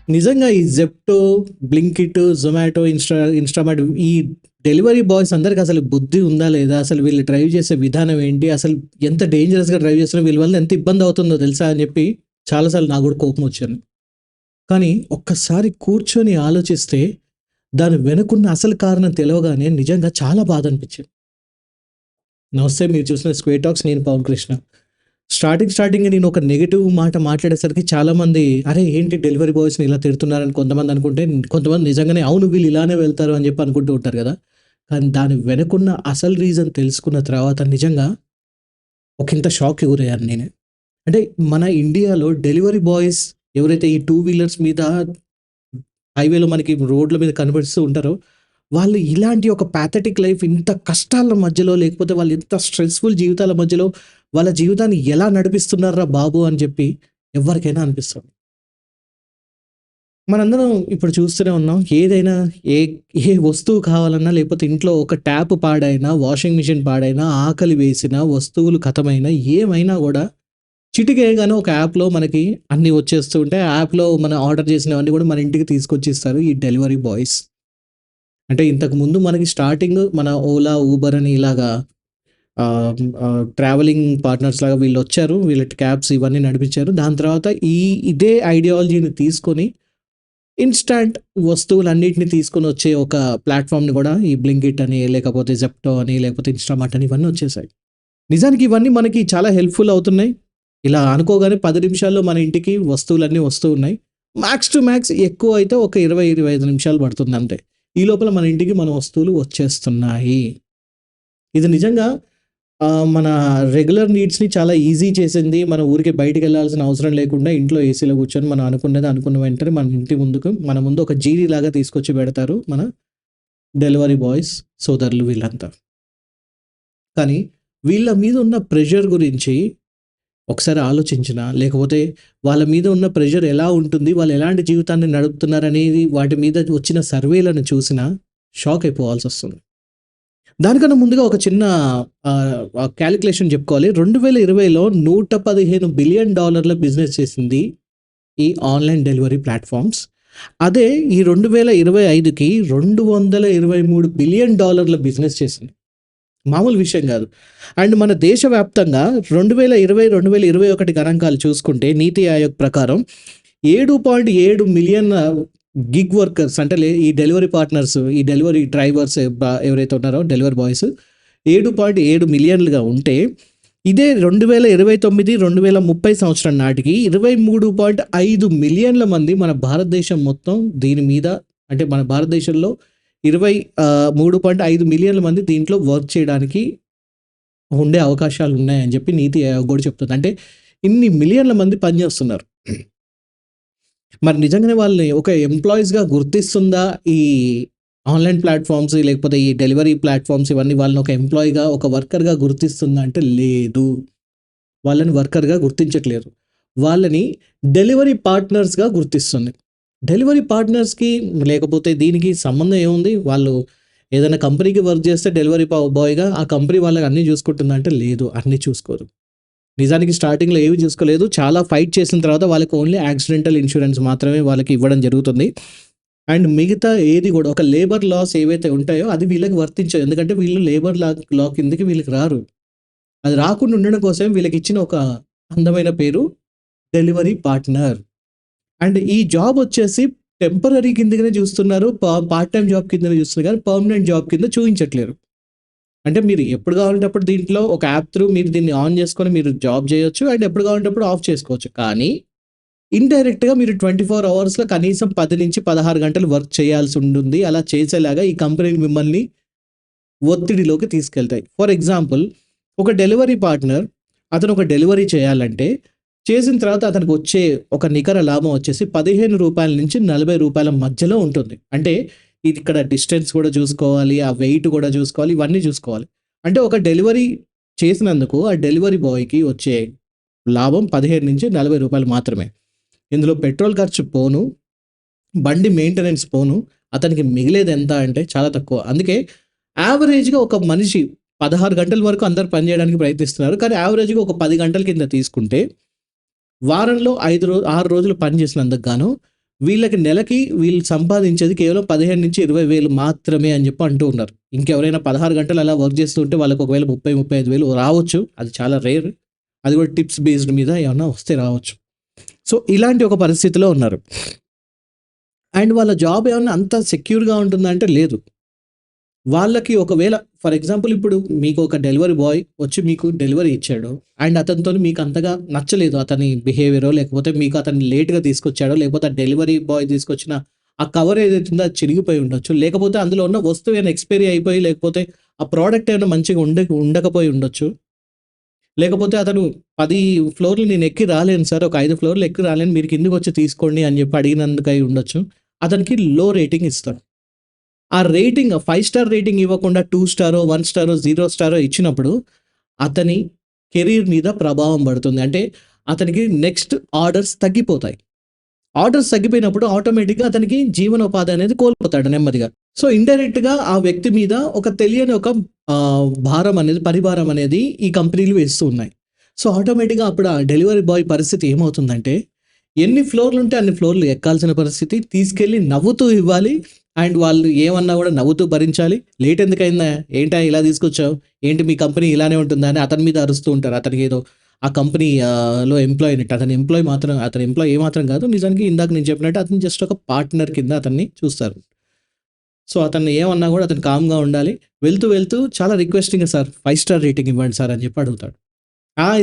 నిజంగా ఈ Zepto, Blinkit, Zomato, Instamart ఈ డెలివరీ బాయ్స్ అందరికి అసలు బుద్ధి ఉందా లేదా? అసలు వీళ్ళు డ్రైవ్ చేసే విధానం ఏంటి? అసలు ఎంత డేంజరస్‌గా డ్రైవ్ చేస్తున్నారు? వీళ్ళ వల్ల ఎంత ఇబ్బంది అవుతుందో తెలుసా? అని చెప్పి చాలా సార్లు నాకు కూడా కోపం వచ్చాను. కానీ ఒక్కసారి కూర్చొని ఆలోచిస్తే దాని వెనకున్న అసలు కారణం తెలవగానే నిజంగా చాలా బాధ అనిపించింది. నమస్తే, మీరు చూసిన స్క్వేర్ టాక్స్. నేను పవన్ కృష్ణ. స్టార్టింగ్ నేను ఒక నెగెటివ్ మాట మాట్లాడేసరికి చాలామంది అరే ఏంటి డెలివరీ బాయ్స్ని ఇలా తిడుతున్నారని కొంతమంది అనుకుంటే, కొంతమంది నిజంగానే అవును వీళ్ళు ఇలానే వెళ్తారు అని చెప్పి అనుకుంటూ ఉంటారు కదా. కానీ దాని వెనకున్న అసలు రీజన్ తెలుసుకున్న తర్వాత నిజంగా ఒకంత షాక్‌కి గురయ్యాను నేనే. అంటే మన ఇండియాలో డెలివరీ బాయ్స్ ఎవరైతే ఈ టూ వీలర్స్ మీద హైవేలో మనకి రోడ్ల మీద కనబడిస్తూ ఉంటారో, వాళ్ళు ఇలాంటి ఒక పాథటిక్ లైఫ్ ఇంత కష్టాల మధ్యలో, లేకపోతే వాళ్ళు ఇంత స్ట్రెస్‌ఫుల్ జీవితాల మధ్యలో వాళ్ళ జీవితాన్ని ఎలా నడిపిస్తున్నార్రా బాబు అని చెప్పి ఎవ్వరికైనా అనిపిస్తుంది. మనందరం ఇప్పుడు చూస్తూనే ఉన్నాం. ఏదైనా ఏ ఏ వస్తువు కావాలన్నా, లేకపోతే ఇంట్లో ఒక ట్యాప్ పాడైనా, వాషింగ్ మిషన్ పాడైనా, ఆకలి వేసినా, వస్తువులు ఖతమైనా, ఏమైనా గూడా చిటికేయగానే ఒక యాప్‌లో మనకి అన్నీ వచ్చేస్తూ ఉంటాయి. ఆ యాప్‌లో మనం ఆర్డర్ చేసినవన్నీ గూడా మన ఇంటికి తీసుకొచ్చి ఇస్తారు ఈ డెలివరీ బాయ్స్. అంటే ఇంతకుముందు మనకి స్టార్టింగ్ మన ఓలా, ఊబర్ అని ఇలాగా ట్రావెలింగ్ పార్ట్నర్స్ లాగా వీళ్ళొచ్చారు. వీళ్ళ క్యాబ్స్ ఇవన్నీ నడిపించారు. దాని తర్వాత ఇదే ఐడియాలజీని తీసుకొని ఇన్‌స్టాంట్ వస్తువులన్నిటిని తీసుకొనొచ్చే ఒక ప్లాట్‌ఫార్మ్‌ని గూడా ఈ బ్లింకిట్ అని, లేకపోతే జెప్టో అని, లేకపోతే ఇన్‌స్టామార్ట్ అని ఇవన్నీ వచ్చేసాయి. నిజానికి ఇవన్నీ మనకి చాలా హెల్ప్‌ఫుల్ అవుతున్నాయి. ఇలా అనుకోగానే 10 నిమిషాల్లో మన ఇంటికి వస్తువులన్నీ వస్తూ ఉన్నాయి. మాక్స్ టు మాక్స్ ఎక్కువ అయితే ఒక 20, 25 నిమిషాలు పడుతుందంతే. ఈ లోపల మన ఇంటికి మన వస్తువులు వచ్చేస్తున్నాయి. ఇది నిజంగా మన రెగ్యులర్ నీడ్స్‌ని చాలా ఈజీ చేసింది. మన ఊరికే బయటికెళ్ళాల్సిన అవసరం లేకుండా ఇంట్లో ఏసీలో కూర్చొని మనం అనుకున్నది అనుకున్న వెంటనే మన ఇంటి ముందుకు మన ముందు ఒక జీనీలాగా తీసుకొచ్చి పెడతారు మన డెలివరీ బాయ్స్ సోదరులు వీళ్ళంతా. కానీ వీళ్ళ మీద ఉన్న ప్రెషర్ గురించి ఒకసారి ఆలోచించినా, లేకపోతే వాళ్ళ మీద ఉన్న ప్రెషర్ ఎలా ఉంటుంది? వాళ్ళు ఎలాంటి జీవితాన్ని నడుపుతున్నారనేది వాటి మీద వచ్చిన సర్వేలను చూసినా షాక్ అయిపోవాల్సొస్తుంది. దానికన్నా ముందుగా ఒక చిన్న కాలిక్యులేషన్ చెప్పుకోవాలి. 2020లో $115 బిలియన్ బిజినెస్ చేసింది ఈ ఆన్‌లైన్ డెలివరీ ప్లాట్‌ఫార్మ్స్. అదే ఈ 2025కి $223 బిలియన్ బిజినెస్ చేసింది. మామూలు విషయం గాదు. అండ్ మన దేశవ్యాప్తంగా 2020, 2021 గణాంకాలు చూసుకుంటే నీతి ఆయోగ్ ప్రకారం 7.7 మిలియన్ గిగ్ వర్కర్స్ అంటే ఈ డెలివరీ పార్ట్నర్స్, ఈ డెలివరీ డ్రైవర్స్ ఎవరైతే ఉన్నారో డెలివరీ బాయ్స్ 7.7 మిలియన్‌లుగా ఉంటే, ఇదే 2029, 2030 సంవత్సరం నాటికి 23.5 మిలియన్ల మంది మన భారతదేశం మొత్తం దీని మీద, అంటే మన భారతదేశంలో 3.5 మిలియన్ల మంది దీంట్లో వర్క్ చేయడానికి ఉండే అవకాశాలు ఉన్నాయని చెప్పి నీతి ఆయోగ్ కూడా చెప్తుంది. అంటే ఇన్ని మిలియన్ల మంది పనిచేస్తున్నారు. మరి నిజంగానే వాళ్ళని ఒక ఎంప్లాయీస్‌గా గుర్తిస్తుందా ఈ ఆన్‌లైన్ ప్లాట్‌ఫార్మ్స్, లేకపోతే ఈ డెలివరీ ప్లాట్‌ఫార్మ్స్ ఇవన్నీ వాళ్ళని ఒక ఎంప్లాయీగా, ఒక వర్కర్‌గా గుర్తిస్తుందా అంటే లేదు. వాళ్ళని వర్కర్‌గా గుర్తించట్లేదు. వాళ్ళని డెలివరీ పార్ట్నర్స్‌గా గుర్తిస్తుంది. డెలివరీ పార్ట్నర్స్‌కి లేకపోతే దీనికి సంబంధం ఏముంది? వాళ్ళు ఏదైనా కంపెనీకి వర్క్ చేస్తే డెలివరీ బాయ్‌గా ఆ కంపెనీ వాళ్ళకి అన్నీ చూసుకుంటుందా అంటే లేదు. అన్నీ చూసుకోదు. నిజానికి స్టార్టింగ్‌లో ఏవి చూసుకోలేదు. చాలా ఫైట్ చేసిన తర్వాత వాళ్ళకి ఓన్లీ యాక్సిడెంటల్ ఇన్స్యూరెన్స్ మాత్రమే వాళ్ళకి ఇవ్వడం జరుగుతుంది. అండ్ మిగతా ఏది కూడా ఒక లేబర్ లాస్ ఏవైతే ఉంటాయో అది వీళ్ళకి వర్తించదు. ఎందుకంటే వీళ్ళు లేబర్ లా కిందకి వీళ్ళకి రారు. అది రాకుండా ఉండడం కోసం వీళ్ళకి ఇచ్చిన ఒక అందమైన పేరు డెలివరీ పార్ట్నర్. అండ్ ఈ జాబ్ వచ్చేసి టెంపరరీ కిందకనే చూస్తున్నారు. పార్ట్ టైమ్ జాబ్ కిందనే చూస్తున్నారు కానీ పర్మనెంట్ జాబ్ కింద చూయించట్లేరు. అంటే మీరు ఎప్పుడు కావాలంటే అప్పుడు దీంట్లో ఒక యాప్ త్రూ మీరు దీన్ని ఆన్ చేసుకొని మీరు జాబ్ చేయొచ్చు. అండ్ ఎప్పుడు కావాలంటే అప్పుడు ఆఫ్ చేసుకోవచ్చు. కానీ ఇండైరెక్ట్‌గా మీరు 24 అవర్స్‌లో కనీసం 10-16 గంటలు వర్క్ చేయాల్సి ఉంటుంది. అలా చేసేలాగా ఈ కంపెనీలు మిమ్మల్ని ఒత్తిడిలోకి తీసుకెళ్తాయి. ఫర్ ఎగ్జాంపుల్ ఒక డెలివరీ పార్ట్నర్ అతను ఒక డెలివరీ చేయాలంటే చేసిన తర్వాత అతనికి వచ్చే ఒక నికర లాభం వచ్చేసి రూ. 15 నుంచి రూ. 40 మధ్యలో ఉంటుంది. అంటే ఇది ఇక్కడ డిస్టెన్స్ కూడా చూసుకోవాలి, ఆ వెయిట్ కూడా చూసుకోవాలి, ఇవన్నీ చూసుకోవాలి. అంటే ఒక డెలివరీ చేసినందుకు ఆ డెలివరీ బాయ్‌కి వచ్చే లాభం రూ. 15-40 మాత్రమే. ఇందులో పెట్రోల్ ఖర్చు పోను, బండి మెయింటెనెన్స్ పోను, అతనికి మిగిలేది ఎంత అంటే చాలా తక్కువ. అందుకే యావరేజ్‌గా ఒక మనిషి 16 గంటల వరకు అందరూ పని చేయడానికి ప్రయత్నిస్తున్నారు. కానీ యావరేజ్‌గా ఒక 10 గంటల కింద తీసుకుంటే వారంలో 6 రోజులు పని చేసినందుకు గాను వీళ్ళకి నెలకి వీళ్ళు సంపాదించేది కేవలం 15,000-20,000 మాత్రమే అని చెప్పి అంటూ ఉన్నారు. ఇంకెవరైనా 16 గంటలు అలా వర్క్ చేస్తూ ఉంటే వాళ్ళకి ఒకవేళ 30,000-35,000 రావచ్చు. అది చాలా రేర్. అది కూడా టిప్స్ బేస్డ్ మీద ఏమన్నా వస్తే రావచ్చు. సో, ఇలాంటి ఒక పరిస్థితిలో ఉన్నారు. అండ్ వాళ్ళ జాబ్ ఏమన్నా అంత సెక్యూర్‌గా ఉంటుందా అంటే లేదు. వాళ్ళకి ఒకవేళ ఫర్ ఎగ్జాంపుల్ ఇప్పుడు మీకు ఒక డెలివరీ బాయ్ వచ్చి మీకు డెలివరీ ఇచ్చాడు. అండ్ అతనితోని మీకు అంతగా నచ్చలేదు అతని బిహేవియరో, లేకపోతే మీకు అతన్ని లేట్‌గా తీసుకొచ్చాడో, లేకపోతే ఆ డెలివరీ బాయ్ తీసుకొచ్చిన ఆ కవర్ ఏదైతే ఉందో అది చిరిగిపోయి ఉండొచ్చు. లేకపోతే అందులో ఉన్న వస్తువు ఏమైనా ఎక్స్‌పైరీ అయిపోయి, లేకపోతే ఆ ప్రొడక్ట్ ఏమైనా మంచిగా ఉండకపోయి ఉండొచ్చు. లేకపోతే అతను 10 ఫ్లోర్‌లు నేను ఎక్కి రాలేను సార్. ఒక 5 ఫ్లోర్‌లు ఎక్కి రాలేను. మీరు కిందకొచ్చి తీసుకోండి అని చెప్పి అడిగినందుకై ఉండొచ్చు. అతనికి లో రేటింగ్ ఇస్తారు. ఆ రేటింగ్ 5 స్టార్ రేటింగ్ ఇవ్వకుండా 2 స్టారో, 1 స్టారో, 0 స్టారో ఇచ్చినప్పుడు అతని కెరీర్ మీద ప్రభావం పడుతుంది. అంటే అతనికి నెక్స్ట్ ఆర్డర్స్ తగ్గిపోతాయి. ఆర్డర్స్ తగ్గిపోయినప్పుడు ఆటోమేటిక్‌గా అతనికి జీవనోపాధి అనేది కోల్పోతాడు నెమ్మదిగా. సో, ఇండైరెక్ట్‌గా ఆ వ్యక్తి మీద ఒక తెలియని ఒక భారం అనేది, పరిభారం అనేది ఈ కంపెనీలు వేస్తూ ఉన్నాయి. సో, ఆటోమేటిక్‌గా అప్పుడు ఆ డెలివరీ బాయ్ పరిస్థితి ఏమవుతుందంటే, ఎన్ని ఫ్లోర్‌లుంటే అన్ని ఫ్లోర్‌లు ఎక్కాల్సిన పరిస్థితి. తీసుకెళ్ళి నవ్వుతూ ఇవ్వాలి. అండ్ వాళ్ళు ఏమన్నా గూడా నవ్వుతూ భరించాలి. లేట్ ఎందుకయిందా? ఏంటా ఇలా తీసుకొచ్చావు? ఏంటి మీ కంపెనీ ఇలానే ఉంటుందా? అని అతని మీద అరుస్తూ ఉంటారు. అతనికేదో ఆ కంపెనీ లో ఎంప్లాయీ అన్నట్టు. అతని ఎంప్లాయీ ఏమాత్రం కాదు. నిజానికి ఇందాక నేను చెప్పినట్టు అతను జస్ట్ ఒక పార్ట్నర్ కింద అతన్ని చూస్తారు. సో, అతన్ని ఏమన్నా గూడా అతను కామ్‌గా ఉండాలి. వెళ్తూ చాలా రిక్వెస్టింగ్‌గా సార్ 5 స్టార్ రేటింగ్ ఇవ్వండి సార్ అని చెప్పి అడుగుతాడు.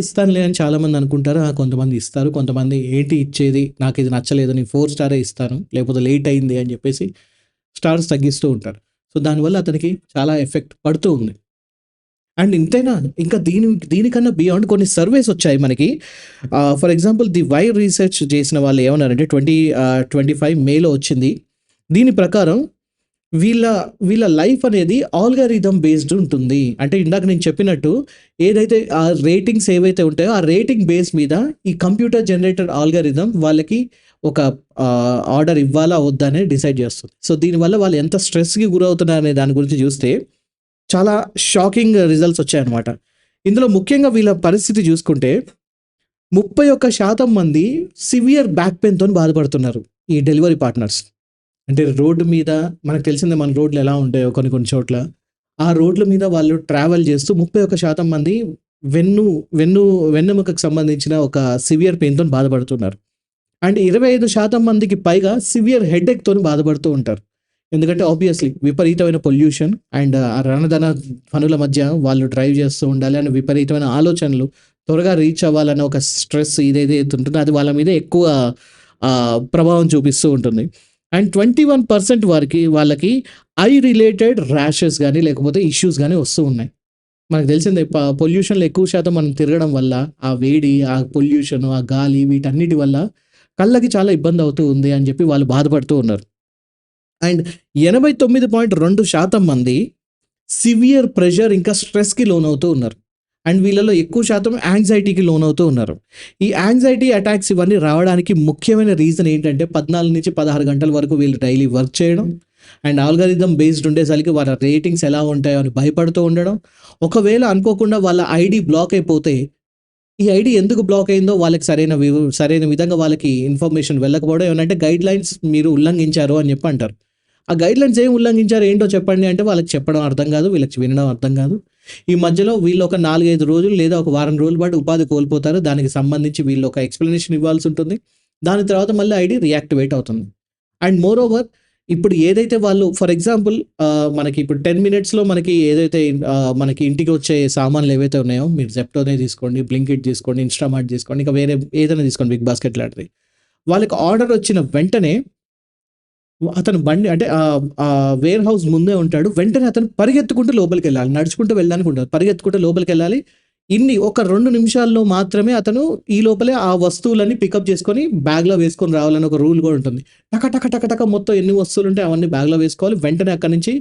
ఇస్తానులే అని చాలామంది అనుకుంటారు. కొంతమంది ఇస్తారు. కొంతమంది ఏంటి ఇచ్చేది? నాకిది నచ్చలేదు. నేను 4 స్టారే ఇస్తాను. లేకపోతే లేట్ అయింది అని చెప్పేసి స్టార్స్ తగ్గిస్తూ ఉంటారు. సో, దానివల్ల అతనికి చాలా ఎఫెక్ట్ పడుతూ ఉంది. అండ్ ఇంతేనా? ఇంకా దీనికన్నా బియాండ్ కొన్ని సర్వేస్ వచ్చాయి మనకి. For example the wire research చేసిన వాళ్ళు ఏమన్నారంటే 25 మేలో వచ్చింది. దీని ప్రకారం వీళ్ళ వీళ్ళ లైఫ్ అనేది ఆల్గారిథమ్ బేస్డ్ ఉంటుంది. అంటే ఇందాక నేను చెప్పినట్టు ఏదైతే ఆ రేటింగ్స్ ఏవైతే ఉంటాయో ఆ రేటింగ్ బేస్ మీద ఈ కంప్యూటర్ జనరేటెడ్ ఆల్గారిథమ్ వాళ్ళకి ఒక ఆర్డర్ ఇవ్వాలా వద్దా అనేది డిసైడ్ చేస్తుంది. సో, దీనివల్ల వాళ్ళు ఎంత స్ట్రెస్‌కి గురవుతున్నారు అనే దాని గురించి చూస్తే చాలా షాకింగ్ రిజల్ట్స్ వచ్చాయన్నమాట. ఇందులో ముఖ్యంగా వీళ్ళ పరిస్థితి చూసుకుంటే 31% మంది సివియర్ బ్యాక్ పెయిన్‌తోని బాధపడుతున్నారు. ఈ డెలివరీ పార్ట్నర్స్. అంటే రోడ్డు మీద మనకు తెలిసిందే మన రోడ్లు ఎలా ఉంటాయో కొన్ని చోట్ల. ఆ రోడ్ల మీద వాళ్ళు ట్రావెల్ చేస్తూ 31% మంది వెన్ను వెన్ను వెన్నెముకకు సంబంధించిన ఒక సివియర్ పెయిన్‌తోని బాధపడుతున్నారు. అండ్ 25% మందికి పైగా సివియర్ హెడేక్‌తోని బాధపడుతూ ఉంటారు. ఎందుకంటే ఆబ్వియస్‌లీ విపరీతమైన పొల్యూషన్ అండ్ ఆ రణధన పనుల మధ్య వాళ్ళు డ్రైవ్ చేస్తూ ఉండాలి అనే విపరీతమైన ఆలోచనలు, త్వరగా రీచ్ అవ్వాలన్న ఒక స్ట్రెస్ ఇదేదైతే ఉంటుందో అది వాళ్ళ మీద ఎక్కువ ప్రభావం చూపిస్తూ ఉంటుంది. అండ్ 21% వాళ్ళకి ఐ రిలేటెడ్ ర్యాషెస్ గాని, లేకపోతే ఇష్యూస్ గాని వస్తూ ఉన్నాయి. మనకు తెలిసిందే పొల్యూషన్‌లో ఎక్కువ శాతం మనం తిరగడం వల్ల, ఆ వేడి, ఆ పొల్యూషన్, ఆ గాలి వీటన్నిటి వల్ల కళ్ళకి చాలా ఇబ్బంది అవుతూ ఉంది అని చెప్పి వాళ్ళు బాధపడుతూ ఉన్నారు. అండ్ 89.2% మంది సివియర్ ప్రెషర్ ఇంకా స్ట్రెస్‌కి లోనవుతూ ఉన్నారు. అండ్ వీళ్ళలో ఎక్కువ శాతం యాంగ్జైటీకి లోనవుతూ ఉన్నారు. ఈ యాంగ్జైటీ అటాక్స్ ఇవన్నీ రావడానికి ముఖ్యమైన రీజన్ ఏంటంటే 14-16 గంటల వరకు వీళ్ళు డైలీ వర్క్ చేయడం. అండ్ ఆల్గారిథమ్ బేస్డ్ ఉండేసరికి వాళ్ళ రేటింగ్స్ ఎలా ఉంటాయో అని భయపడుతూ ఉండడం. ఒకవేళ అనుకోకుండా వాళ్ళ ఐడీ బ్లాక్ అయిపోతే, ఈ ఐడీ ఎందుకు బ్లాక్ అయిందో వాళ్ళకి సరైన విధంగా వాళ్ళకి ఇన్ఫర్మేషన్ వెళ్ళకపోవడం. ఏమనంటే గైడ్‌లైన్స్ మీరు ఉల్లంఘించారు అని చెప్పి అంటారు. ఆ గైడ్‌లైన్స్ ఏం ఉల్లంఘించారు ఏంటో చెప్పండి అంటే వాళ్ళకి చెప్పడం అర్థం కాదు. వీళ్ళకి వినడం అర్థం కాదు. ఈ మధ్యలో వీళ్ళు ఒక 4, 5 రోజులు లేదా ఒక వారం రోజుల పాటు ఉపాధి కోల్పోతారు. దానికి సంబంధించి వీళ్ళు ఒక ఎక్స్‌ప్లనేషన్ ఇవ్వాల్సి ఉంటుంది. దాని తర్వాత మళ్ళీ ఐడీ రియాక్టివేట్ అవుతుంది. అండ్ మోర్ ఓవర్ ఇప్పుడు ఏదైతే వాళ్ళు ఫర్ ఎగ్జాంపుల్ మనకి ఇప్పుడు 10 మినిట్స్‌లో మనకి ఏదైతే మనకి ఇంటికి వచ్చే సామాన్లు ఏవైతే ఉన్నాయో మీరు జెప్టోనే తీసుకోండి, బ్లింకిట్ తీసుకోండి, ఇన్‌స్టామార్ట్ తీసుకోండి, ఇంకా వేరే ఏదైనా తీసుకోండి బిగ్ బాస్కెట్ లాంటిది. వాళ్ళకి ఆర్డర్ వచ్చిన వెంటనే అతను బండి అంటే వేర్ హౌస్ ముందే ఉంటాడు. వెంటనే అతను పరిగెత్తుకుంటూ లోపలికెళ్ళాలి. నడుచుకుంటూ వెళ్ళడానికి ఉండదు. పరిగెత్తుకుంటూ లోపలికెళ్ళాలి. ఒక 2 నిమిషాల్లో మాత్రమే అతను ఈ లోపలే ఆ వస్తువులన్నీ పికప్ చేసుకొని బ్యాగ్‌లో వేసుకొని రావాలని ఒక రూల్ కూడా ఉంటుంది. టక మొత్తం ఎన్ని వస్తువులుంటే అవన్నీ బ్యాగ్‌లో వేసుకోవాలి. వెంటనే అక్కడి నుంచి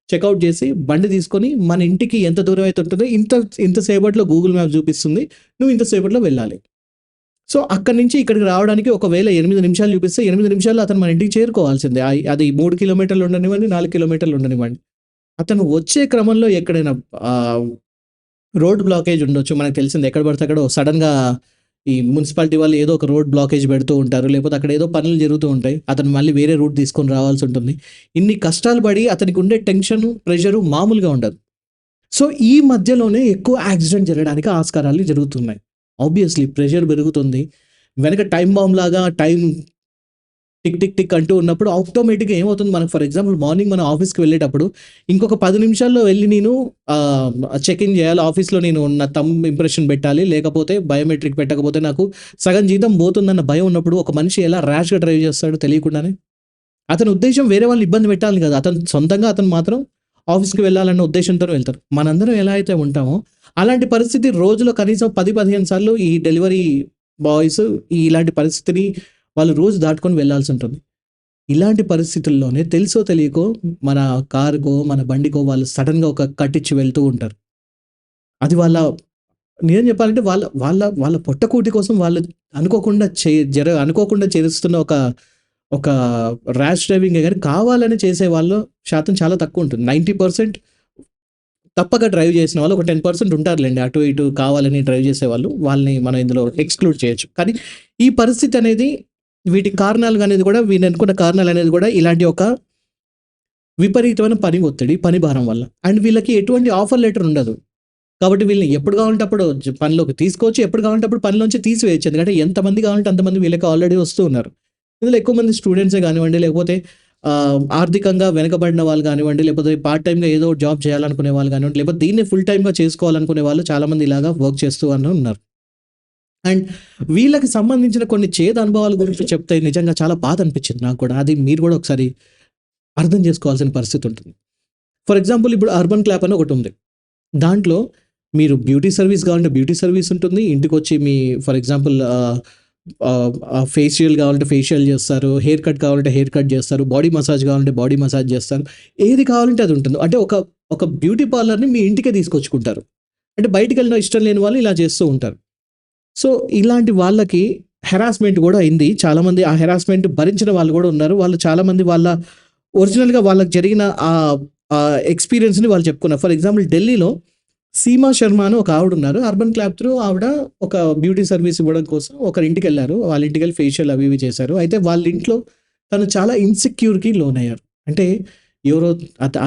చెకౌట్ చేసి బండి తీసుకొని మన ఇంటికి ఎంత దూరం అయితే ఉంటుందో ఇంత సేపట్లో గూగుల్ మ్యాప్ చూపిస్తుంది. నువ్వు ఇంత సేపట్లో వెళ్ళాలి. సో, అక్కడి నుంచి ఇక్కడికి రావడానికి ఒకవేళ 8 నిమిషాలు చూపిస్తే 8 నిమిషాల్లో అతను మన ఇంటికి చేరుకోవాల్సిందే. అది 3 కిలోమీటర్లు ఉండనివ్వండి, 4 కిలోమీటర్లు ఉండనివ్వండి. అతను వచ్చే క్రమంలో ఎక్కడైనా రోడ్ బ్లాకేజ్ ఉండొచ్చు. మనకు తెలిసిందే ఎక్కడ పడితే అక్కడ సడెన్‌గా ఈ మున్సిపాలిటీ వాళ్ళు ఏదో ఒక రోడ్ బ్లాకేజ్ పెడుతూ ఉంటారు. లేకపోతే అక్కడ ఏదో పనులు జరుగుతూ ఉంటాయి. అతను మళ్ళీ వేరే రూట్ తీసుకొని రావాల్సి ఉంటుంది. ఇన్ని కష్టాలు పడి అతనికి ఉండే టెన్షను, ప్రెషరు మామూలుగా ఉండదు. సో, ఈ మధ్యలోనే ఎక్కువ యాక్సిడెంట్ జరగడానికి ఆస్కారాలు జరుగుతున్నాయి. ఆబ్వియస్‌లీ ప్రెషర్ పెరుగుతుంది. వెనక టైమ్ బాంబ్ లాగా టైం టిక్ టిక్ టిక్ అంటూ ఉన్నప్పుడు ఆటోమేటిక్‌గా ఏమవుతుంది మనకు ఫర్ ఎగ్జాంపుల్ మార్నింగ్ మనం ఆఫీస్‌కి వెళ్ళేటప్పుడు ఇంకొక 10 నిమిషాల్లో వెళ్లి నేను చెక్ ఇన్ చేయాలి. ఆఫీస్‌లో నేను నా థంబ్ ఇంప్రెషన్ పెట్టాలి. లేకపోతే బయోమెట్రిక్ పెట్టకపోతే నాకు సగం జీతం పోతుందన్న భయం ఉన్నప్పుడు ఒక మనిషి ఎలా ర్యాష్‌గా డ్రైవ్ చేస్తాడు తెలియకుండానే? అతని ఉద్దేశ్యం వేరే వాళ్ళని ఇబ్బంది పెట్టాలని కాదు. అతను మాత్రం ఆఫీస్‌కి వెళ్ళాలన్న ఉద్దేశ్యంతోనే వెళ్తారు. మనందరం ఎలా అయితే ఉంటామో అలాంటి పరిస్థితి రోజులో కనీసం 10, 15 సార్లు ఈ డెలివరీ బాయ్స్ ఇలాంటి పరిస్థితిని వాళ్ళు రోజు దాటుకొని వెళ్ళాల్సి ఉంటుంది. ఇలాంటి పరిస్థితుల్లోనే తెలుసో తెలియకో మన కారుకో, మన బండికో వాళ్ళు సడెన్‌గా ఒక కట్ ఇచ్చి వెళ్తూ ఉంటారు. అది వాళ్ళ నిజం చెప్పాలంటే వాళ్ళ వాళ్ళ వాళ్ళ పొట్టకూటి కోసం వాళ్ళు అనుకోకుండా అనుకోకుండా చేస్తున్న ఒక ర్యాష్ డ్రైవింగే గాని కావాలని చేసే వాళ్ళ శాతం చాలా తక్కువుంటుంది. 90% తప్పక డ్రైవ్ చేసిన వాళ్ళు ఒక 10% ఉంటారులెండి. అటు ఇటు కావాలని డ్రైవ్ చేసేవాళ్ళు. వాళ్ళని మనం ఇందులో ఎక్స్‌క్లూడ్ చేయొచ్చు. కానీ ఈ పరిస్థితి అనేది వీటి కారణాలు అనేది కూడా వీళ్ళనుకున్న కారణాలనేది కూడా ఇలాంటి ఒక విపరీతమైన పని ఒత్తిడి, పని భారం వల్ల. అండ్ వీళ్ళకి ఎటువంటి ఆఫర్ లెటర్ ఉండదు. కాబట్టి వీళ్ళని ఎప్పుడు కావాలంటే అప్పుడు పనిలోకి తీసుకోవచ్చు. ఎప్పుడు కావాలంటే అప్పుడు పనిలోంచి తీసివేయొచ్చు. ఎందుకంటే ఎంతమంది కావాలంటే అంతమంది వీళ్ళకి ఆల్రెడీ వస్తూ ఉన్నారు. ఇందులో ఎక్కువ మంది స్టూడెంట్సే కానివ్వండి, లేకపోతే ఆర్థికంగా వెనకబడిన వాళ్ళు కానివ్వండి, లేకపోతే పార్ట్ టైమ్‌గా ఏదో జాబ్ చేయాలనుకునే వాళ్ళు కానివ్వండి, లేకపోతే దీన్ని ఫుల్ టైమ్‌గా చేసుకోవాలనుకునే వాళ్ళు చాలామంది ఇలాగా వర్క్ చేస్తూ ఉన్నారు. అండ్ వీళ్ళకి సంబంధించిన కొన్ని చేదు అనుభవాల గురించి చెప్తే నిజంగా చాలా బాధ అనిపించింది నాకు కూడా. అది మీరు కూడా ఒకసారి అర్థం చేసుకోవాల్సిన పరిస్థితి ఉంటుంది. ఫర్ ఎగ్జాంపుల్ ఇప్పుడు అర్బన్ క్లాప్ అని ఒకటి ఉంది. దాంట్లో మీరు బ్యూటీ సర్వీస్ కావాలంటే బ్యూటీ సర్వీస్ ఉంటుంది. ఇంటికొచ్చి మీ ఫర్ ఎగ్జాంపుల్ ఫేషియల్ కావాలంటే ఫేషియల్ చేస్తారు. హెయిర్ కట్ కావాలంటే హెయిర్ కట్ చేస్తారు. బాడీ మసాజ్ కావాలంటే బాడీ మసాజ్ చేస్తారు. ఏది కావాలంటే అది ఉంటుంది. అంటే ఒక బ్యూటీ పార్లర్‌ని మీ ఇంటికే తీసుకొచ్చుకుంటారు. అంటే బయటికెళ్ళడం ఇష్టం లేని వాళ్ళు ఇలా చేస్తూ ఉంటారు. సో, ఇలాంటి వాళ్ళకి హెరాస్మెంట్ గూడా అయింది. చాలామంది ఆ హెరాస్మెంట్ భరించిన వాళ్ళు గూడా ఉన్నారు. వాళ్ళు చాలామంది వాళ్ళ ఒరిజినల్‌గా వాళ్ళకి జరిగిన ఎక్స్‌పీరియన్స్‌ని వాళ్ళు చెప్పుకున్నారు. ఫర్ ఎగ్జాంపుల్ ఢిల్లీలో సీమా శర్మ అని ఒక ఆవిడున్నారు. అర్బన్ క్లాప్ త్రూ ఆవిడ ఒక బ్యూటీ సర్వీస్ ఇవ్వడం కోసం ఒకరింటికెళ్లారు. వాళ్ళ ఇంటికెళ్ళి ఫేషియల్ అవి ఇవి చేశారు. అయితే వాళ్ళ ఇంట్లో తను చాలా ఇన్‌సెక్యూర్‌కి లోనయ్యారు. అంటే ఎవరో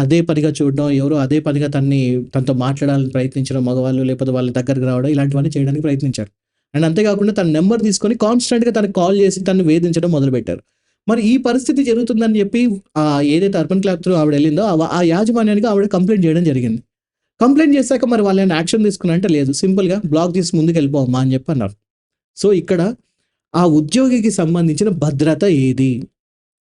అదే పనిగా చూడడం, ఎవరో అదే పనిగా తనతో మాట్లాడాలని ప్రయత్నించడం మగవాళ్ళు, లేకపోతే వాళ్ళ దగ్గరికి రావడం ఇలాంటివన్నీ చేయడానికి ప్రయత్నించారు. అండ్ అంతేకాకుండా తన నంబర్ తీసుకొని కాన్స్టెంట్‌గా తనకి కాల్ చేసి తనని వేధించడం మొదలుపెట్టారు. మరి ఈ పరిస్థితి జరుగుతుందని చెప్పి ఏదైతే అర్బన్ క్లాప్ త్రూ ఆవిడ ఎళ్ళిందో ఆ యాజమాన్యానికి ఆవిడ కంప్లెయింట్ చేయడం జరిగింది. కంప్లెయింట్ చేశాక మరి వాళ్ళేమైనా యాక్షన్ తీసుకున్నారంటే లేదు. సింపుల్‌గా బ్లాక్ చేసి ముందుకెళ్ళిపో అమ్మా అని చెప్పి అన్నారు. సో, ఇక్కడ ఆ ఉద్యోగికి సంబంధించిన భద్రత ఏది?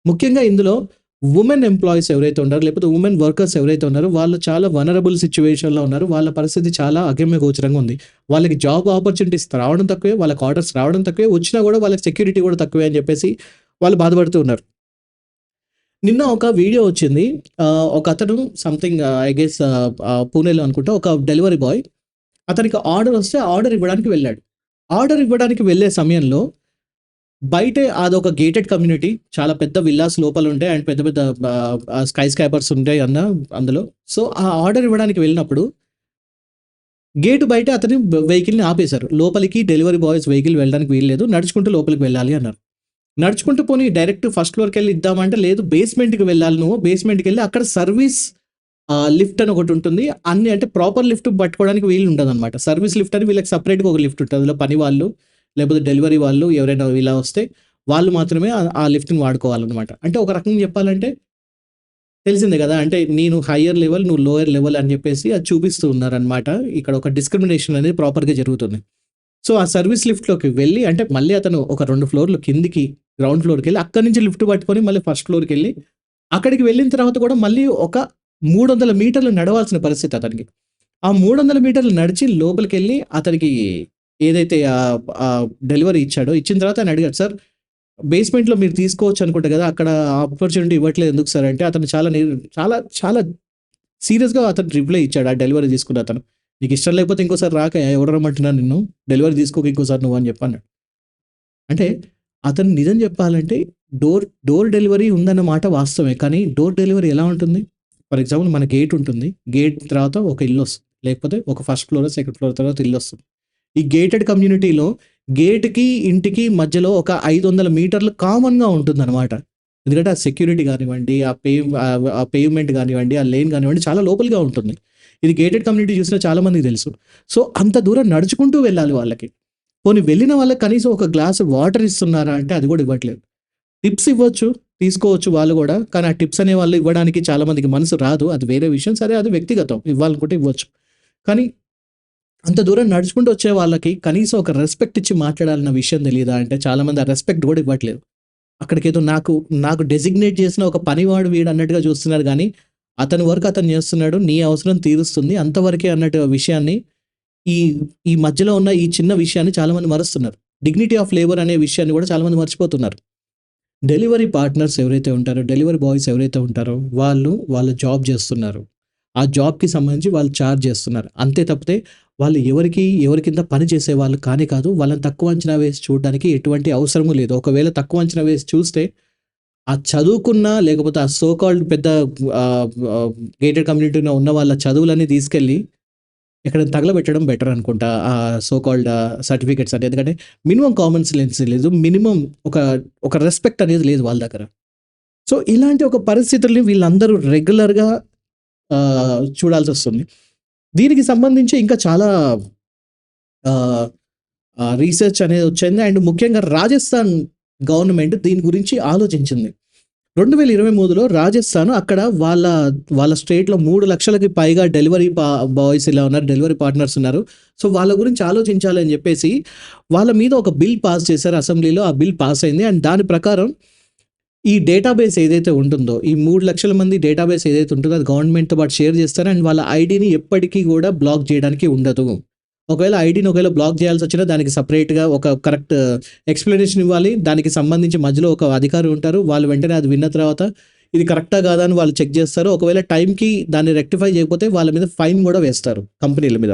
ముఖ్యంగా ఇందులో వుమెన్ ఎంప్లాయీస్ ఎవరైతే ఉన్నారో, లేకపోతే వుమెన్ వర్కర్స్ ఎవరైతే ఉన్నారో వాళ్ళు చాలా వలనరబుల్ సిట్యుయేషన్‌లో ఉన్నారు. వాళ్ళ పరిస్థితి చాలా అగమ్యగోచరంగా ఉంది. వాళ్ళకి జాబ్ ఆపర్చునిటీస్ రావడం తక్కువే, వాళ్ళకి ఆర్డర్స్ రావడం తక్కువే, వచ్చినా కూడా వాళ్ళకి సెక్యూరిటీ కూడా తక్కువే అని చెప్పేసి వాళ్ళు బాధపడుతూ ఉన్నారు. నిన్న ఒక వీడియో వచ్చింది. ఒకతను సంథింగ్ ఐ గెస్ పూణేలో అనుకుంటా ఒక డెలివరీ బాయ్ అతనికి ఆర్డర్ వస్తే ఆర్డర్ ఇవ్వడానికి వెళ్ళాడు. ఆర్డర్ ఇవ్వడానికి వెళ్ళే సమయంలో బయటే అదొక గేటెడ్ కమ్యూనిటీ. చాలా పెద్ద విల్లాస్ లోపలుంటాయి. అండ్ పెద్ద పెద్ద స్కై స్కాపర్స్ ఉంటాయి అందులో. సో, ఆ ఆర్డర్ ఇవ్వడానికి వెళ్ళినప్పుడు గేట్ బయట అతని వెహికల్‌ని ఆపేశారు. లోపలికి డెలివరీ బాయ్స్ వెహికల్ వెళ్ళడానికి వీల్లేదు. నడుచుకుంటూ లోపలికి వెళ్ళాలి అన్నారు. నడుచుకుంటూ పోనీ డైరెక్ట్ ఫస్ట్ ఫ్లోర్‌కెళ్ళి ఇద్దామంటే లేదు బేస్‌మెంట్‌కి వెళ్ళాలి నువ్వు. బేస్‌మెంట్‌కెళ్ళి అక్కడ సర్వీస్ లిఫ్ట్ అని ఒకటుంటుంది. అంటే ప్రాపర్ లిఫ్ట్ పట్టుకోవడానికి వీలు ఉండదనమాట. సర్వీస్ లిఫ్ట్ అని వీళ్ళకి సెపరేట్‌గా ఒక లిఫ్ట్ ఉంటది. అందులో పని వాళ్ళు, లేకపోతే డెలివరీ వాళ్ళు ఎవరైనా ఇలా వస్తే వాళ్ళు మాత్రమే ఆ లిఫ్ట్‌ని వాడుకోవాలనమాట. అంటే ఒక రకంగా చెప్పాలంటే తెలిసిందే గదా! అంటే నేను హైయర్ లెవెల్, నువ్వు లోయర్ లెవెల్ అని చెప్పేసి అది చూపిస్తూ ఉన్నారనమాట. ఇక్కడ ఒక డిస్క్రిమినేషన్ అనేది ప్రాపర్‌గా జరుగుతుంది. సో, ఆ సర్వీస్ లిఫ్ట్‌లోకి వెళ్ళి అంటే మళ్ళీ అతను ఒక 2 ఫ్లోర్‌లు కిందికి గ్రౌండ్ ఫ్లోర్‌కెళ్ళి అక్కడి నుంచి లిఫ్ట్ పట్టుకొని మళ్ళీ ఫస్ట్ ఫ్లోర్‌కెళ్ళి అక్కడికి వెళ్ళిన తర్వాత కూడా మళ్ళీ ఒక 300 మీటర్లు నడవాల్సిన పరిస్థితి అతనికి. ఆ 300 మీటర్లు నడిచి లోపలికెళ్ళి అతనికి ఏదైతే డెలివరీ ఇచ్చాడో ఇచ్చిన తర్వాత ఆయన అడిగాడు, "సార్ బేస్‌మెంట్‌లో మీరు తీసుకోవచ్చు అనుకుంటా కదా! అక్కడ ఆపర్చునిటీ ఇవ్వట్లేదు ఎందుకు సార్" అంటే అతను చాలా చాలా సీరియస్‌గా అతను రిప్లై ఇచ్చాడు. ఆ డెలివరీ తీసుకున్న అతను. "నీకు ఇష్టం లేకపోతే ఇంకోసారి రాకయ్యా ఎవరు రమ్మంటున్నారు నిన్ను? డెలివరీ తీసుకోకు ఇంకోసారి నువ్వు" అని చెప్పన్నాడు. అంటే అతను నిజం చెప్పాలంటే డోర్ డెలివరీ ఉందన్న మాట వాస్తవమే. కానీ డోర్ డెలివరీ ఎలా ఉంటుంది? ఫర్ ఎగ్జాంపుల్ మన గేట్ ఉంటుంది. గేట్ తర్వాత ఒక ఇల్లొస్తుంది. లేకపోతే ఒక ఫస్ట్ ఫ్లోరో, సెకండ్ ఫ్లోర్ తర్వాత ఇల్లొస్తుంది. ఈ గేటెడ్ కమ్యూనిటీలో గేట్‌కి, ఇంటికి మధ్యలో ఒక 500 మీటర్లు కామన్‌గా ఉంటుందనమాట. ఎందుకంటే ఆ సెక్యూరిటీ గానివ్వండి, ఆ పేవ్‌మెంట్ గానివ్వండి, ఆ లేన్ గానివ్వండి చాలా లోపలిగా ఉంటుంది. ఇది గేటెడ్ కమ్యూనిటీ చూసిన చాలా మందికి తెలుసు. సో, అంత దూరం నడుచుకుంటూ వెళ్ళాలి వాళ్ళకి. పోనీ వెళ్ళిన వాళ్ళకి కనీసం ఒక గ్లాస్ వాటర్ ఇస్తున్నారా అంటే అది గూడా ఇవ్వట్లేదు. టిప్స్ ఇవ్వచ్చు, తీసుకోవచ్చు వాళ్ళు గూడా. కానీ ఆ టిప్స్ అనేవాళ్ళు ఇవ్వడానికి చాలా మందికి మనసు రాదు. అది వేరే విషయం. సరే అది వ్యక్తిగతం. ఇవ్వాలనుకుంటే ఇవ్వచ్చు. కానీ అంత దూరం నడుచుకుంటూ వచ్చే వాళ్ళకి కనీసం ఒక రెస్పెక్ట్ ఇచ్చి మాట్లాడాలన్న విషయం తెలీదా అంటే చాలామంది ఆ రెస్పెక్ట్ గూడా ఇవ్వట్లేదు. అక్కడికేదో నాకు డెసిగ్నేట్ చేసిన ఒక పనివాడు వీడన్నట్టుగా చూస్తున్నారు గానీ, అతని వర్క్ అతను చేస్తున్నాడు. నీ అవసరం తీరుస్తుంది. అంతవరకే అన్నట్టు విషయాన్ని ఈ ఈ మధ్యలో ఉన్న ఈ చిన్న విషయాన్ని చాలామంది మరుస్తున్నారు. డిగ్నిటీ ఆఫ్ లేబర్ అనే విషయాన్ని గూడా చాలామంది మర్చిపోతున్నారు. డెలివరీ పార్ట్నర్స్ ఎవరైతే ఉంటారో, డెలివరీ బాయ్స్ ఎవరైతే ఉంటారో, వాళ్ళు వాళ్ళ జాబ్ జేస్తున్నారు. ఆ జాబ్‌కి సంబంధించి వాళ్ళు చార్జ్ జేస్తున్నారు. అంతే తప్పితే వాళ్ళు ఎవరి కింద పని చేసేవాళ్ళు కానే కాదు. వాళ్ళని తక్కువ అంచనా వేసి చూడడానికి ఎటువంటి అవసరము లేదు. ఒకవేళ తక్కువ అంచనా వేసి చూస్తే, ఆ చదువుకున్న లేకపోతే ఆ సో కాల్డ్ పెద్ద ఆహ్, ఆహ్, గేటెడ్ కమ్యూనిటీలో ఉన్న వాళ్ళ చదువులన్నీ తీసుకెళ్ళి ఎక్కడైనా తగలబెట్టడం బెటర్ అనుకుంటా. సో కాల్డ్ సర్టిఫికేట్స్ అంటే. ఎందుకంటే మినిమమ్ కామన్ సెన్స్ లేదు. మినిమమ్ ఒక ఒక రెస్పెక్ట్ అనేది లేదు వాళ్ళ దగ్గర. సో, ఇలాంటి ఒక పరిస్థితుల్ని వీళ్ళందరూ రెగ్యులర్‌గా చూడాల్సొస్తుంది. దీనికి సంబంధించి ఇంకా చాలా ఆహ్, రీసెర్చ్ అనేది వచ్చింది. అండ్ ముఖ్యంగా రాజస్థాన్ గవర్నమెంట్ దీని గురించి ఆలోచించింది. 2023లో రాజస్థాన్ అక్కడ వాళ్ళ స్టేట్‌లో 3,00,000కి పైగా డెలివరీ బాయ్స్ ఇలా ఉన్నారు. డెలివరీ పార్ట్నర్స్ ఉన్నారు. సో, వాళ్ళ గురించి ఆలోచించాలి అని జెప్పేసి వాళ్ళ మీద ఒక బిల్ పాస్ చేశారు అసెంబ్లీలో. ఆ బిల్ పాస్ అయింది. అండ్ దాని ప్రకారం ఈ డేటాబేస్ ఏదైతే ఉంటుందో, ఈ 3,00,000 మంది డేటాబేస్ ఏదైతే ఉంటుందో అది గవర్నమెంట్‌తో పాటు షేర్ చేస్తారు. అండ్ వాళ్ళ ఐడీని ఎప్పటికీ గూడా బ్లాక్ జేయడానికి ఉండదు. ఒకవేళ బ్లాక్ చేయాల్సొచ్చినా దానికి సెపరేట్‌గా ఒక కరెక్ట్ ఎక్స్‌ప్లనేషన్ ఇవ్వాలి. దానికి సంబంధించి మధ్యలో ఒక అధికారి ఉంటారు. వాళ్ళు వెంటనే అది విన్న తర్వాత ఇది కరెక్టా? కాదా? అని వాళ్ళు చెక్ జేస్తారు. ఒకవేళ టైంకి దాన్ని రెక్టిఫై చేయకపోతే వాళ్ళ మీద ఫైన్ గూడా వేస్తారు కంపెనీల మీద.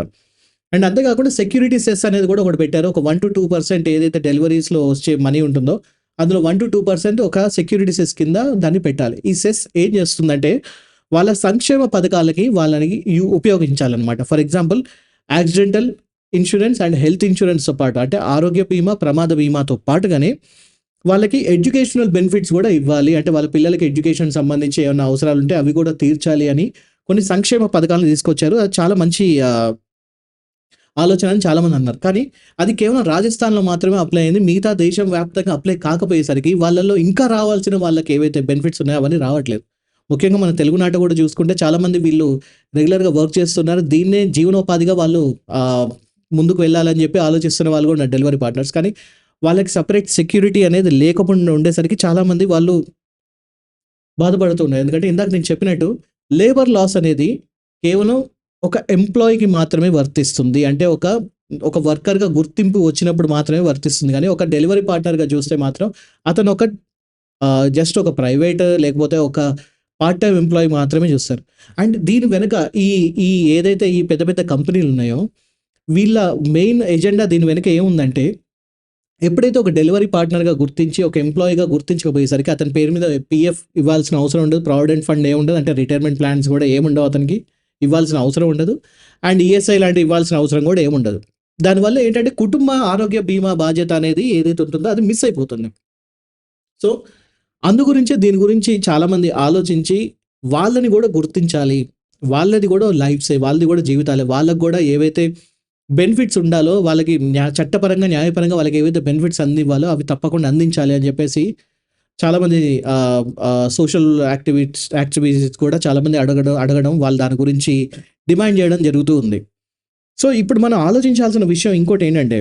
అండ్ అంతే కాకుండా సెక్యూరిటీ సెస్ అనేది గూడా ఒకటి పెట్టారు. ఒక 1-2% ఏదైతే డెలివరీస్‌లో వచ్చే మనీ ఉంటుందో అందులో 1-2% ఒక సెక్యూరిటీ సెస్ కింద దాన్ని పెట్టాలి. ఈ సెస్ ఏం చేస్తుందంటే వాళ్ళ సంక్షేమ పథకాలకి వాళ్ళని ఉపయోగించాలన్నమాట. For example accidental insurance and health ఇన్స్యూరెన్స్‌తో పాటు అంటే ఆరోగ్య బీమా, ప్రమాద బీమాతో పాటుగానే వాళ్ళకి ఎడ్యుకేషనల్ బెనిఫిట్స్ గూడా ఇవ్వాలి. అంటే వాళ్ళ పిల్లలకి ఎడ్యుకేషన్ సంబంధించి ఏమన్నా అవసరాలుంటే అవి గూడా తీర్చాలి అని కొన్ని సంక్షేమ పథకాలను తీసుకొచ్చారు. అది చాలా మంచి ఆలోచన అని చాలామంది అన్నారు. కానీ అది కేవలం రాజస్థాన్‌లో మాత్రమే అప్లై అయింది. మిగతా దేశం వ్యాప్తంగా అప్లై కాకపోయేసరికి వాళ్ళలో ఇంకా రావాల్సిన వాళ్ళకి ఏవైతే బెనిఫిట్స్ ఉన్నాయో అవన్నీ రావట్లేదు. ముఖ్యంగా మన తెలుగునాట కూడా చూసుకుంటే చాలామంది వీళ్ళు రెగ్యులర్‌గా వర్క్ చేస్తున్నారు. దీన్నే జీవనోపాధిగా వాళ్ళు ఆహ్, ముందుకు వెళ్ళాలని చెప్పి ఆలోచిస్తున్న వాళ్ళు కూడా ఉన్నారు డెలివరీ పార్ట్నర్స్. కానీ వాళ్ళకి సెపరేట్ సెక్యూరిటీ అనేది లేకుండా ఉండేసరికి చాలామంది వాళ్ళు బాధపడుతున్నారు. ఎందుకంటే ఇందాక నేను చెప్పినట్టు లేబర్ లాస్ అనేది కేవలం ఒక ఎంప్లాయీకి మాత్రమే వర్తిస్తుంది. అంటే ఒక వర్కర్‌గా గుర్తింపు వచ్చినప్పుడు మాత్రమే వర్తిస్తుంది గానీ, ఒక డెలివరీ పార్ట్నర్‌గా చూస్తే మాత్రం అతను ఒక జస్ట్ ఒక ప్రైవేట్ లేకపోతే ఒక పార్ట్ టైమ్ ఎంప్లాయీ మాత్రమే చూస్తారు. అండ్ దీని వెనక ఈ ఈ ఏదైతే ఈ పెద్ద పెద్ద కంపెనీలున్నాయో, వీళ్ళ మెయిన్ ఎజెండా దీని వెనక ఏముందంటే ఎప్పుడైతే ఒక డెలివరీ పార్ట్నర్‌గా గుర్తించి, ఒక ఎంప్లాయీగా గుర్తించకపోయేసరికి అతని పేరు మీద పీఎఫ్ ఇవ్వాల్సిన అవసరం ఉండదు. ప్రావిడెంట్ ఫండ్ ఏముండదు. అంటే రిటైర్మెంట్ ప్లాన్స్ కూడా ఏముండవు అతనికి. ఇవ్వాల్సిన అవసరం ఉండదు. అండ్ ఈఎస్ఐ లాంటివి ఇవ్వాల్సిన అవసరం కూడా ఏముండదు. దానివల్ల ఏంటంటే కుటుంబ ఆరోగ్య బీమా బాధ్యత అనేది ఏదైతే ఉంటుందో అది మిస్ అయిపోతుంది. సో, గురించే దీని గురించి చాలామంది ఆలోచించి వాళ్ళని గూడా గుర్తించాలి. వాళ్ళది గూడా లైఫ్సే. వాళ్ళది గూడా జీవితాలే. వాళ్ళకి గూడా ఏవైతే బెనిఫిట్స్ ఉండాలో వాళ్ళకి చట్టపరంగా, న్యాయపరంగా వాళ్ళకి ఏవైతే బెనిఫిట్స్ అందివ్వాలో అవి తప్పకుండా అందించాలి అని జెప్పేసి చాలామంది సోషల్ యాక్టివిటీస్ కూడా చాలామంది అడగడం వాళ్ళు దాని గురించి డిమాండ్ జేయడం జరుగుతూ ఉంది. సో, ఇప్పుడు మనం ఆలోచించాల్సిన విషయం ఇంకోటేంటంటే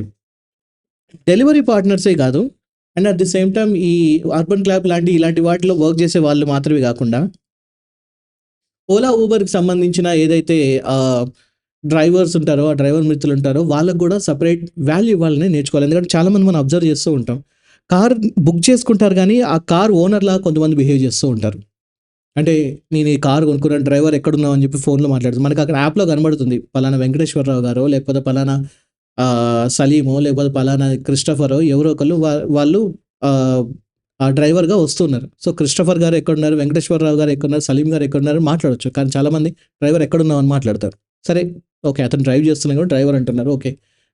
డెలివరీ పార్ట్నర్సే గాదు. And at the same time ఈ అర్బన్ క్లాప్ ఇలాంటి వాటిలో వర్క్ జేసే వాళ్ళు మాత్రమే గాకుండా ఓలా, ఊబర్‌కి సంబంధించిన ఏదైతే డ్రైవర్స్ ఉంటారో, ఆ డ్రైవర్ మిత్రులుంటారో వాళ్ళకి గూడా సెపరేట్ వాల్యూ ఇవ్వాలని నేర్చుకోవాలి. ఎందుకంటే చాలామంది మనం అబ్జర్వ్ చేస్తూ ఉంటాం. కార్ బుక్ చేసుకుంటారు గానీ, ఆ కార్ ఓనర్‌లాగా కొంతమంది బిహేవ్ చేస్తూ ఉంటారు. అంటే నేను ఈ కార్ కొనుక్కున్నాను. డ్రైవర్ ఎక్కడున్నావు అని చెప్పి ఫోన్‌లో మాట్లాడుతారు. మనకు అక్కడ యాప్‌లో కనబడుతుంది. పలానా వెంకటేశ్వరరావు గారో, లేకపోతే పలానా సలీమో, లేకపోతే పలానా క్రిస్టోఫరో ఎవరో ఒకళ్ళు వాళ్ళు ఆహ్, ఆ డ్రైవర్‌గా వస్తున్నారు. సో, క్రిస్టోఫర్ గారు ఎక్కడున్నారు? వెంకటేశ్వరరావు గారు ఎక్కడున్నారు? సలీం గారు ఎక్కడున్నారు? మాట్లాడొచ్చు. కానీ చాలామంది డ్రైవర్ ఎక్కడున్నావు అని మాట్లాడతారు. సరే, ఓకే. అతను డ్రైవ్ చేస్తున్నా కూడా డ్రైవర్ అంటున్నారు. ఓకే.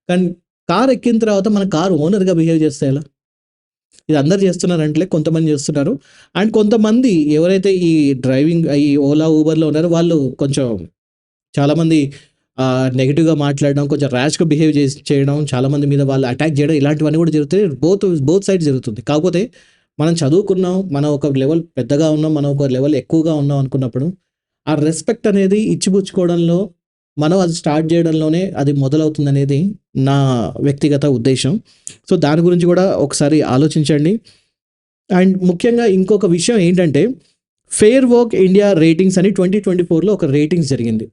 కానీ కార్ ఎక్కిన తర్వాత మన కార్ ఓనర్‌గా బిహేవ్ చేస్తే ఎలా? ఇది అందరూ చేస్తున్నారంటలే కొంతమంది చేస్తున్నారు. అండ్ కొంతమంది ఎవరైతే ఈ డ్రైవింగ్ ఈ ఓలా, ఊబర్‌లో ఉన్నారో వాళ్ళు కొంచెం చాలామంది నెగెటివ్‌గా మాట్లాడడం, కొంచెం ర్యాష్‌గా బిహేవ్ చేయడం, చాలామంది మీద వాళ్ళు అటాక్ చేయడం ఇలాంటివన్నీ కూడా జరుగుతాయి. బోత్ సైడ్స్ జరుగుతుంది. కాకపోతే మనం చదువుకున్నాం, మనం ఒక లెవెల్ పెద్దగా ఉన్నాం, మనం ఒక లెవెల్ ఎక్కువగా ఉన్నాం అనుకున్నప్పుడు, ఆ రెస్పెక్ట్ అనేది ఇచ్చిపుచ్చుకోవడంలో, మనం అది స్టార్ట్ చేయడంలోనే అది మొదలవుతుందనేది నా వ్యక్తిగత ఉద్దేశం. సో, దాని గురించి కూడా ఒకసారి ఆలోచించండి. అండ్ ముఖ్యంగా ఇంకొక విషయం ఏంటంటే, ఫెయిర్ వర్క్ ఇండియా రేటింగ్స్ అని 2024లో ఒక రేటింగ్స్ జరిగింది.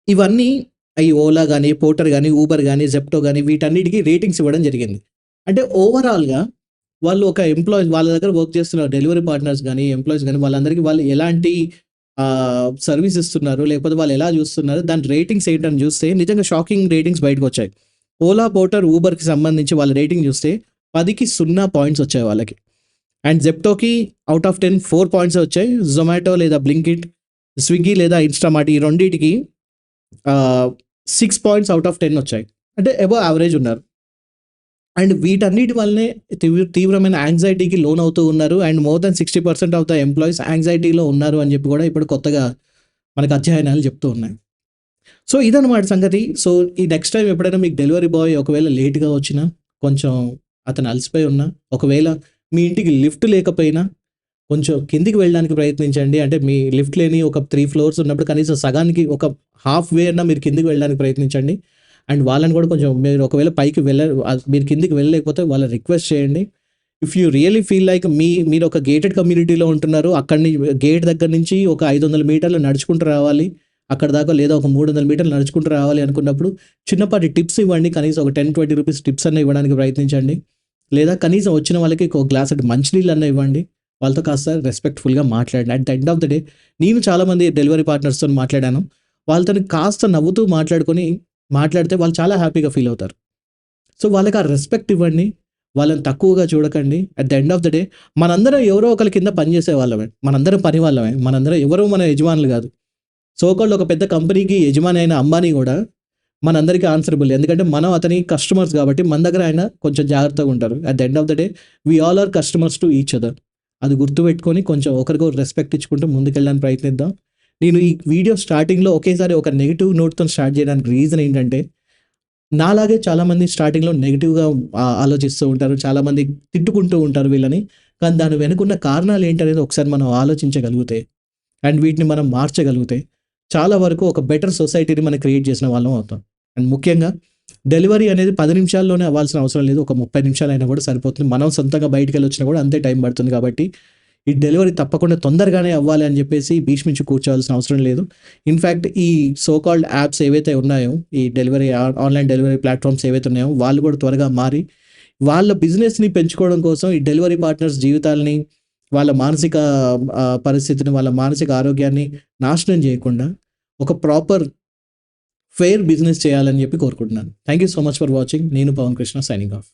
ఇవన్నీ ఈ ఓలా గాని, పోర్టర్ గాని, ఊబర్ గాని, జెప్టో గాని వీటన్నిటికి రేటింగ్స్ ఇవ్వడం జరిగింది. అంటే ఓవరాల్‌గా వాళ్ళు ఒక ఎంప్లాయీస్ వాళ్ళ దగ్గర వర్క్ చేస్తున్న డెలివరీ పార్ట్నర్స్ గాని, ఎంప్లాయీస్ గాని వాళ్ళందరికీ వాళ్ళు ఎలాంటి సర్వీస్ ఇస్తున్నారు, లేకపోతే వాళ్ళు ఎలా చూస్తున్నారు, దాని రేటింగ్స్ ఏంటని చూస్తే నిజంగా షాకింగ్ రేటింగ్స్ బయటకొచ్చాయి. ఓలా, పోర్టర్, ఊబర్‌కి సంబంధించి వాళ్ళ రేటింగ్ చూస్తే 10కి 0 పాయింట్స్ వచ్చాయి వాళ్ళకి. అండ్ జెప్టోకి ఔట్ ఆఫ్ 10 4 పాయింట్సే వచ్చాయి. జొమాటో లేదా బ్లింకిట్, స్విగ్గీ లేదా ఇన్‌స్టామార్ట్ ఈ రెండిటికి 6 పాయింట్స్ ఔట్ ఆఫ్ 10 వచ్చాయి. అంటే అబోవ్ యావరేజ్ ఉన్నారు. అండ్ వీటన్నిటి వల్లనే తీవ్రమైన యాంగ్జైటీకి లోనవుతూ ఉన్నారు. And more than 60% of the employees యాంగ్జైటీలో ఉన్నారు అని చెప్పి కూడా ఇప్పుడు కొత్తగా మనకు అధ్యయనాలు చెప్తూ ఉన్నాయి. సో, ఇదనమాట సంగతి. సో, ఈ నెక్స్ట్ టైమ్ ఎప్పుడైనా మీకు డెలివరీ బాయ్ ఒకవేళ లేట్‌గా వచ్చినా, కొంచెం అతను అలసిపోయి ఉన్నా, ఒకవేళ మీ ఇంటికి లిఫ్ట్ లేకపోయినా కొంచెం కిందికి వెళ్ళడానికి ప్రయత్నించండి. అంటే మీ లిఫ్ట్ లేని ఒక 3 ఫ్లోర్స్ ఉన్నప్పుడు కనీసం సగానికి ఒక హాఫ్ వే అన్నా మీరు కిందికి వెళ్ళడానికి ప్రయత్నించండి. అండ్ వాళ్ళని కూడా కొంచెం మీరు ఒకవేళ పైకి మీరు కిందికి వెళ్ళలేకపోతే వాళ్ళని రిక్వెస్ట్ చేయండి. If you really feel like మీరు ఒక గేటెడ్ కమ్యూనిటీలో ఉంటున్నారు. గేట్ దగ్గర నుంచి ఒక 500 మీటర్లు నడుచుకుంటూ రావాలి. అక్కడి దాకా లేదా ఒక 300 మీటర్లు నడుచుకుంటూ రావాలి అనుకున్నప్పుడు చిన్నపాటి టిప్స్ ఇవ్వండి. కనీసం ఒక 10, 20 రూపీస్ టిప్స్ అన్నా ఇవ్వడానికి ప్రయత్నించండి. లేదా కనీసం వచ్చిన వాళ్ళకి ఒక గ్లాసెడు మంచినీళ్ళన్నా ఇవ్వండి. వాళ్ళతో కాస్త రెస్పెక్ట్‌ఫుల్‌గా మాట్లాడండి. At the end of the day నేను చాలామంది డెలివరీ పార్ట్నర్స్‌తోని మాట్లాడాను. వాళ్ళతోని కాస్త నవ్వుతూ మాట్లాడితే వాళ్ళు చాలా హ్యాపీగా ఫీల్ అవుతారు. సో, వాళ్ళకి ఆ రెస్పెక్ట్ ఇవ్వండి. వాళ్ళని తక్కువగా చూడకండి. At the end of the day మనందరం ఎవరో ఒకళ్ళ కింద పనిచేసే వాళ్ళమే. మనందరం పని వాళ్ళమే. మనందరం ఎవరు మన యజమానులు గాదు. సో కాల్డ్ ఒక పెద్ద కంపెనీకి యజమాని అయిన అంబానీ గూడా మనందరికీ ఆన్సరబుల్. ఎందుకంటే మనం అతని కస్టమర్స్ గాబట్టి మన దగ్గర ఆయన కొంచెం జాగ్రత్తగా ఉంటారు. At the end of the day we all are customers to each other. అది గుర్తుపెట్టుకొని కొంచెం ఒకరికొకరు రెస్పెక్ట్ ఇచ్చుకుంటూ ముందుకెళ్ళడానికి ప్రయత్నిద్దాం. నేను ఈ వీడియో స్టార్టింగ్‌లో ఒకేసారి ఒక నెగెటివ్ నోట్‌తోని స్టార్ట్ చేయడానికి రీజన్ ఏంటంటే, నాలాగే చాలామంది స్టార్టింగ్‌లో నెగెటివ్‌గా ఆలోచిస్తూ ఉంటారు. చాలామంది తిట్టుకుంటూ ఉంటారు వీళ్ళని. కానీ దాని వెనకున్న కారణాలు ఏంటనేది ఒకసారి మనం ఆలోచించగలిగితే అండ్ వీటిని మనం మార్చగలిగితే చాలా వరకు ఒక బెటర్ సొసైటీని మనం క్రియేట్ చేసిన వాళ్ళం అవుతాం. అండ్ ముఖ్యంగా డెలివరీ అనేది 10 నిమిషాల్లోనే అవ్వాల్సిన అవసరం లేదు. ఒక 30 నిమిషాలైనా కూడా సరిపోతుంది. మనం సొంతంగా బయటికెళ్ళొచ్చినా కూడా అంతే టైం పడుతుంది కాబట్టి, ఈ డెలివరీ తప్పకుండా తొందరగానే అవ్వాలి అని చెప్పేసి భీష్మించి కూర్చోవాల్సిన అవసరం లేదు. ఇన్‌ఫాక్ట్ ఈ సో కాల్డ్ యాప్స్ ఏవైతే ఉన్నాయో, ఈ ఆన్‌లైన్ డెలివరీ ప్లాట్‌ఫార్మ్స్ ఏవైతే ఉన్నాయో, వాళ్ళు కూడా త్వరగా మారి, వాళ్ళ బిజినెస్‌ని పెంచుకోవడం కోసం ఈ డెలివరీ పార్ట్నర్స్ జీవితాల్ని, వాళ్ళ మానసిక పరిస్థితిని, వాళ్ళ మానసిక ఆరోగ్యాన్ని నాశనం చేయకుండా, ఒక ప్రాపర్ ఫెయిర్ బిజినెస్ చేయాలని చెప్పి కోరుకుంటున్నాను. Thank you so much for watching. నేను పవన్ కృష్ణ సైనింగ్ ఆఫ్.